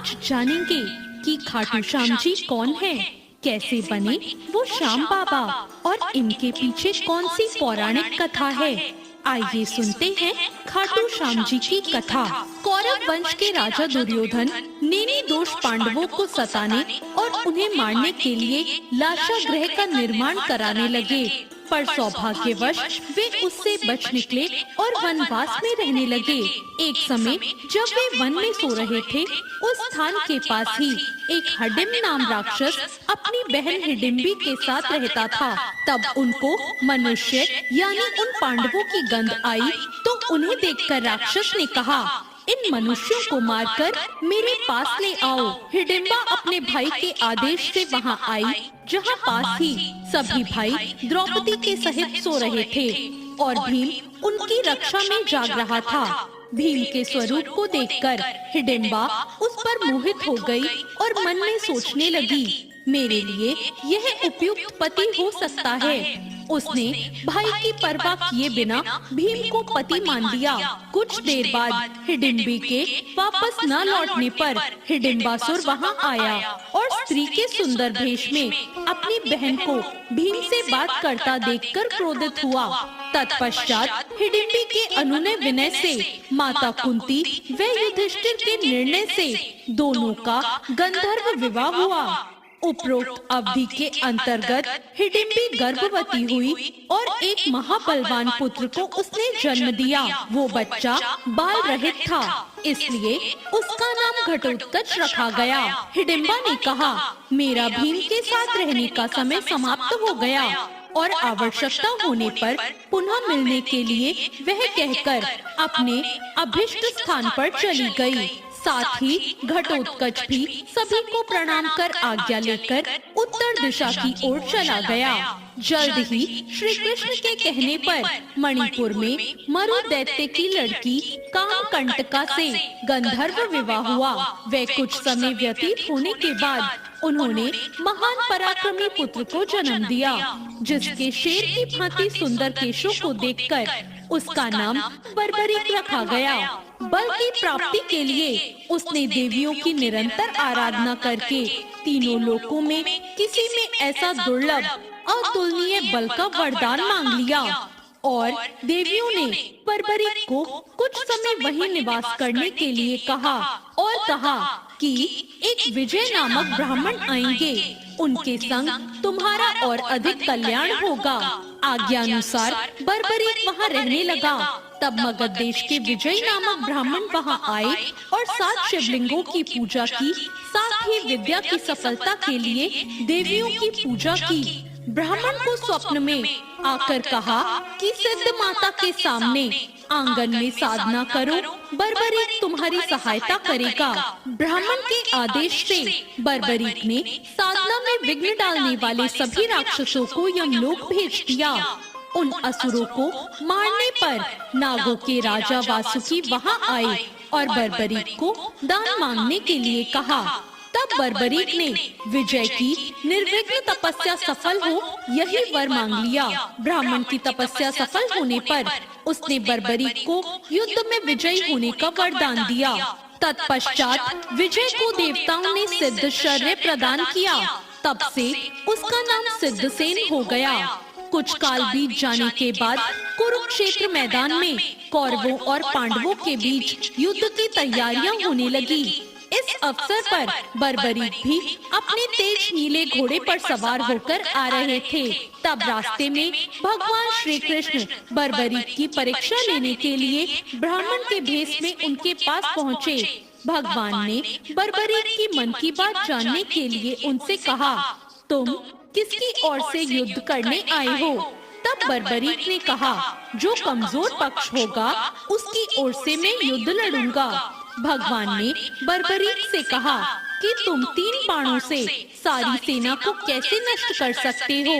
आज जानेंगे कि खाटू श्याम जी कौन है, कैसे बने वो श्याम बाबा और इनके पीछे कौन सी पौराणिक कथा है। आइए सुनते हैं खाटू श्याम जी की कथा। कौरव वंश के राजा दुर्योधन नेमी दोष पांडवों को सताने और उन्हें मारने के लिए लाशागृह का निर्माण कराने लगे, पर सौभाग्यवश वे उससे बच निकले और वनवास में रहने लगे। एक समय जब वे वन में सो रहे थे, उस स्थान के पास ही एक हडिम नाम राक्षस अपनी बहन हिडिम्बी के साथ रहता था। तब उनको मनुष्य यानी उन पांडवों की गंध आई, तो उन्हें देखकर राक्षस ने कहा, इन मनुष्यों को मारकर मेरे पास ले आओ। हिडिम्बा अपने भाई के आदेश से वहां आई, जहां पास ही सभी भाई द्रौपदी के सहित सो रहे थे और भीम उनकी रक्षा में जाग रहा था। भीम के स्वरूप को देखकर हिडिम्बा उस पर मोहित हो गई और मन में सोचने लगी, मेरे लिए यह उपयुक्त पति हो सकता है। उसने भाई की परवाह किए बिना भीम को पति मान लिया। कुछ देर बाद हिडिम्बी के वापस न लौटने पर हिडिम्बासुर वहां आया और स्त्री के सुंदर भेष में अपनी बहन को भीम से बात करता देखकर क्रोधित हुआ। तत्पश्चात हिडिम्बी के अनुनय विनय से माता कुंती व युधिष्ठिर के निर्णय से दोनों का गंधर्व विवाह हुआ। उपरोक्त अवधि के अंतर्गत हिडिम्बी गर्भवती हुई और एक महाबलवान पुत्र को उसने जन्म दिया। वो बच्चा बाल रहित था, इसलिए उसका नाम घटोत्कच रखा गया। हिडिम्बा ने कहा, मेरा भीम के साथ रहने का समय समाप्त हो गया और आवश्यकता होने पर पुनः मिलने के लिए वह कहकर अपने अभिष्ट स्थान पर चली गई। साथ ही घटोत्कच भी सभी को प्रणाम कर आज्ञा लेकर उत्तर दिशा की ओर चला गया। जल्द ही श्री कृष्ण के कहने पर मणिपुर में मरु दैत्य की लड़की कामकंटका से गंधर्व विवाह हुआ। वह कुछ समय व्यतीत होने के बाद उन्होंने महान पराक्रमी पुत्र को जन्म दिया, जिसके शेर की भांति सुंदर केशों को देखकर उसका नाम बर्बरीक रखा गया। बल की प्राप्ति के लिए उसने देवियों की निरंतर आराधना करके तीनों लोकों में किसी में ऐसा दुर्लभ अतुलनीय बल का वरदान मांग लिया और देवियों ने बर्बरीक को कुछ समय वहीं निवास करने के लिए कहा और कहा कि एक विजय नामक ब्राह्मण आएंगे, उनके संग तुम्हारा और अधिक कल्याण होगा। आज्ञानुसार बर्बरीक वहाँ रहने लगा। तब मगध देश के विजय नामक ब्राह्मण वहाँ आए और 7 शिवलिंगों की पूजा की, साथ ही विद्या की सफलता के लिए देवियों की पूजा की। ब्राह्मण को स्वप्न में आकर कहा कि सिद्ध माता के सामने आंगन में साधना करो, बर्बरीक तुम्हारी सहायता करेगा। ब्राह्मण के आदेश से बर्बरीक ने साधना में विघ्न डालने वाले सभी राक्षसों को यमलोक भेज दिया। उन असुरों को मारने पर नागों के राजा वासुकी वहां आए और बर्बरीक को दान मांगने के लिए कहा। तब बर्बरीक ने विजय की निर्विघ्न तपस्या सफल हो यही वर मांग लिया। ब्राह्मण की तपस्या सफल होने पर उसने बर्बरीक को युद्ध में विजयी होने का वरदान दिया। तत्पश्चात विजय को देवताओं ने सिद्ध शौर्य प्रदान किया। तब से उसका नाम सिद्धसेन हो गया। कुछ काल बीत जाने के बाद कुरुक्षेत्र मैदान में कौरवों और पांडवों के बीच युद्ध की तैयारियां होने लगी। इस अवसर पर बर्बरीक भी अपने तेज नीले घोड़े पर सवार होकर आ रहे थे। तब रास्ते में भगवान श्री कृष्ण बर्बरीक की परीक्षा लेने के लिए ब्राह्मण के भेष में उनके पास पहुँचे। भगवान ने बर्बरीक की मन की बात जानने के लिए उनसे कहा, तुम किसकी ओर से युद्ध करने आए हो? तब बर्बरीक ने कहा, जो कमजोर पक्ष होगा उसकी ओर से मैं युद्ध लड़ूंगा। भगवान ने बर्बरीक से कहा कि तुम 3 बाणों से सारी सेना को कैसे नष्ट कर सकते हो?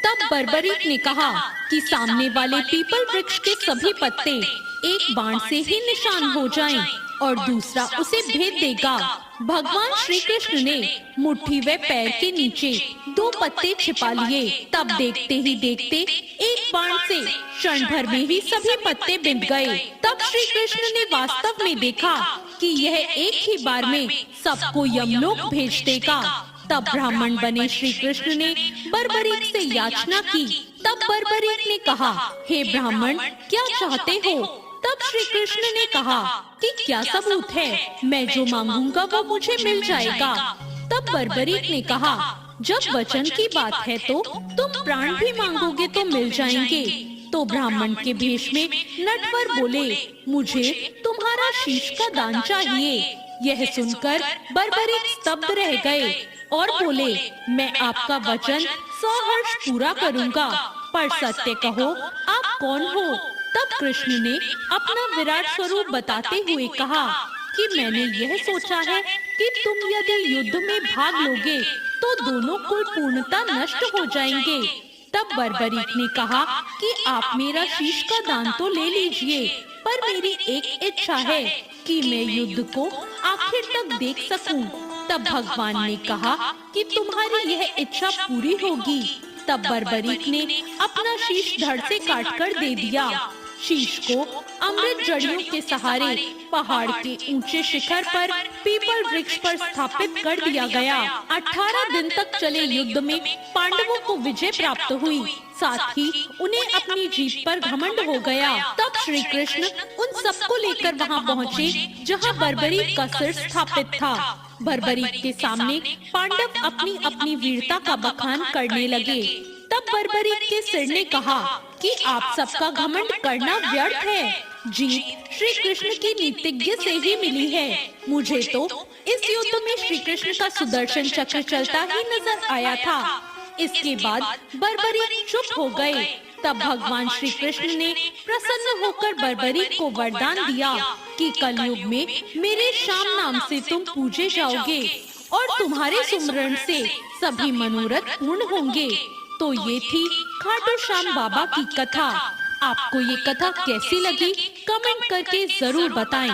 तब बर्बरीक ने कहा कि सामने वाले पीपल वृक्ष के सभी पत्ते एक बाण से ही निशान हो जाएं और दूसरा उसे भेद देगा। भगवान श्री कृष्ण ने मुट्ठी व पैर के नीचे 2 पत्ते छिपा लिए। तब देखते ही देखते एक बाण से क्षण भर में ही सभी पत्ते बिंद गए। तब श्री कृष्ण ने वास्तव में देखा कि यह एक ही बार में सबको यमलोक भेज देगा। तब ब्राह्मण बने श्री कृष्ण ने बर्बरीक से याचना की। तब बर्बरीक ने कहा, हे ब्राह्मण, क्या चाहते हो? तब श्री कृष्ण ने कहा कि क्या सबूत है, मैं जो मांगूंगा वो मुझे मिल जाएगा। तब बर्बरीक ने कहा, जब वचन की बात है तो तुम प्राण भी मांगोगे तो मिल जाएंगे। तो ब्राह्मण के भेष में नटवर बोले, मुझे तुम्हारा शीश का दान चाहिए। यह सुनकर बर्बरीक स्तब्ध रह गए और बोले, मैं आपका वचन सहर्ष पूरा करूंगा, पर सत्य कहो, आप कौन हो? तब कृष्ण ने अपना विराट स्वरूप बताते हुए कहा कि मैंने यह सोचा है कि तुम यदि युद्ध में भाग लोगे तो दोनों कुल पूर्णता नष्ट हो जाएंगे। तब बर्बरीक ने कहा कि आप मेरा शीश का दान तो ले लीजिए, पर मेरी एक इच्छा है कि मैं युद्ध को आखिर तक देख सकूं। तब भगवान ने कहा कि तुम्हारी यह इच्छा पूरी होगी। तब बर्बरीक ने अपना शीश धड़ से काटकर दे दिया। शीश को अमृत जड़ियों के सहारे पहाड़ के ऊंचे शिखर पर पीपल वृक्ष पर स्थापित कर दिया गया। 18 दिन तक चले युद्ध में पांडवों को विजय प्राप्त हुई, साथ ही उन्हें अपनी जीत पर घमंड हो गया। तब श्री कृष्ण उन सबको लेकर वहां पहुँचे जहां बर्बरीक का सिर स्थापित था। बर्बरीक के सामने पांडव अपनी अपनी वीरता का बखान करने लगे। तब बर्बरीक के सिर ने कहा कि आप सबका घमंड करना व्यर्थ है। जीत श्री कृष्ण की नीतिज्ञ से ही मिली है। मुझे तो इस युद्ध में श्री कृष्ण का सुदर्शन चक्र चलता ही नजर आया था। इसके बाद बर्बरीक चुप हो गए। तब भगवान श्री कृष्ण ने प्रसन्न होकर बर्बरीक को वरदान दिया कि कलयुग में मेरे श्याम नाम से तुम पूजे जाओगे और तुम्हारे सुमरण से सभी मनोरथ पूर्ण होंगे। तो ये थी खाटू श्याम बाबा की कथा। आपको ये कथा कैसी लगी? कमेंट करके जरूर बताएं।